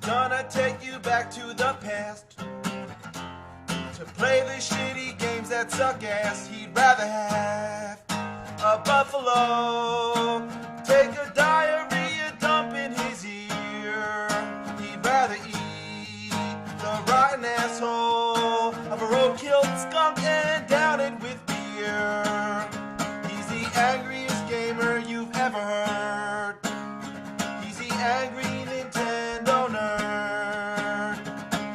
gonna take you back to the past to play the shitty games that suck ass. He'd rather have a buffalo take a diarrhea dump in his ear. He'd rather eat the rotten asshole of a roadkill skunk and down it with beer. He's the angriest gamer you've ever heard. He's the angry Nintendo nerd.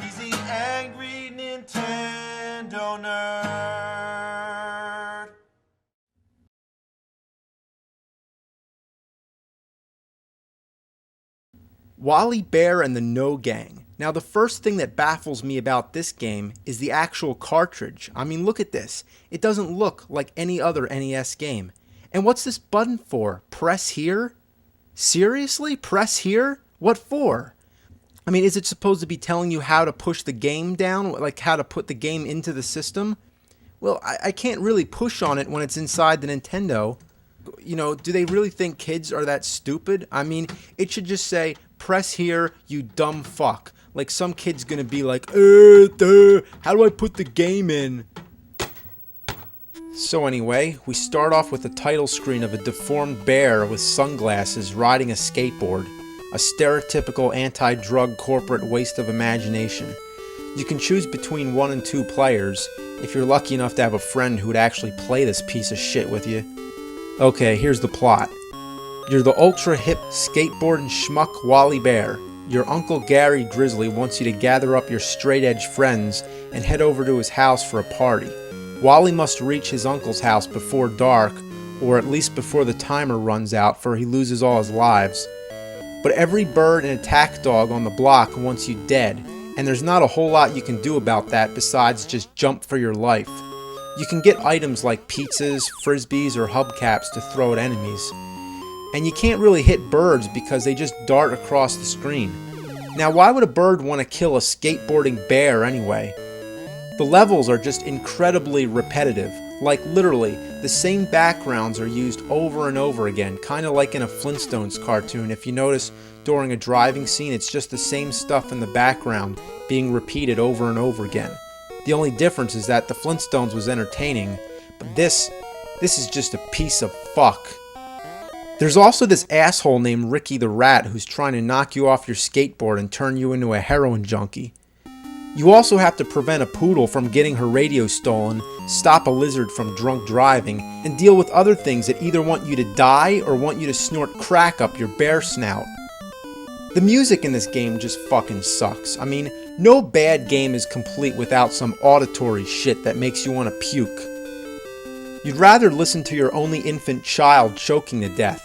He's the angry Nintendo nerd. Wally Bear and the No Gang. Now the first thing that baffles me about this game is the actual cartridge. I mean, look at this. It doesn't look like any other NES game. And what's this button for? Press here? Seriously? Press here? What for? I mean, is it supposed to be telling you how to push the game down? Like how to put the game into the system? Well, I can't really push on it when it's inside the Nintendo. You know, do they really think kids are that stupid? I mean, it should just say, press here, you dumb fuck. Like some kid's gonna be like, how do I put the game in? So anyway, we start off with the title screen of a deformed bear with sunglasses riding a skateboard. A stereotypical anti-drug corporate waste of imagination. You can choose between 1 and 2 players, if you're lucky enough to have a friend who would actually play this piece of shit with you. Okay, here's the plot. You're the ultra-hip skateboarding schmuck Wally Bear. Your Uncle Gary Grizzly wants you to gather up your straight-edge friends and head over to his house for a party. Wally must reach his uncle's house before dark, or at least before the timer runs out, for he loses all his lives. But every bird and attack dog on the block wants you dead, and there's not a whole lot you can do about that besides just jump for your life. You can get items like pizzas, frisbees, or hubcaps to throw at enemies. And you can't really hit birds because they just dart across the screen. Now, why would a bird want to kill a skateboarding bear anyway? The levels are just incredibly repetitive. Like literally, the same backgrounds are used over and over again, kind of like in a Flintstones cartoon. If you notice, during a driving scene, it's just the same stuff in the background being repeated over and over again. The only difference is that the Flintstones was entertaining, but this is just a piece of fuck. There's also this asshole named Ricky the Rat who's trying to knock you off your skateboard and turn you into a heroin junkie. You also have to prevent a poodle from getting her radio stolen, stop a lizard from drunk driving, and deal with other things that either want you to die or want you to snort crack up your bear snout. The music in this game just fucking sucks. I mean, no bad game is complete without some auditory shit that makes you want to puke. You'd rather listen to your only infant child choking to death.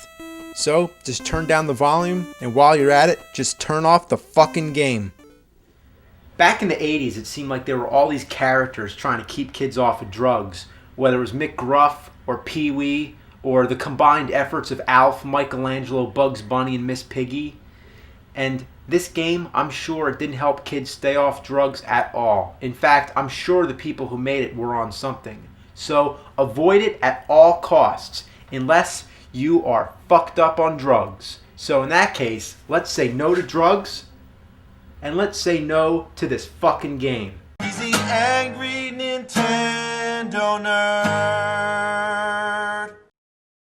So, just turn down the volume, and while you're at it, just turn off the fucking game. Back in the 80s, it seemed like there were all these characters trying to keep kids off of drugs, whether it was Mick Gruff, or Pee-wee, or the combined efforts of Alf, Michelangelo, Bugs Bunny, and Miss Piggy. And this game, I'm sure it didn't help kids stay off drugs at all. In fact, I'm sure the people who made it were on something. So avoid it at all costs, unless you are fucked up on drugs. So in that case, let's say no to drugs, and let's say no to this fucking game. He's the angry Nintendo nerd.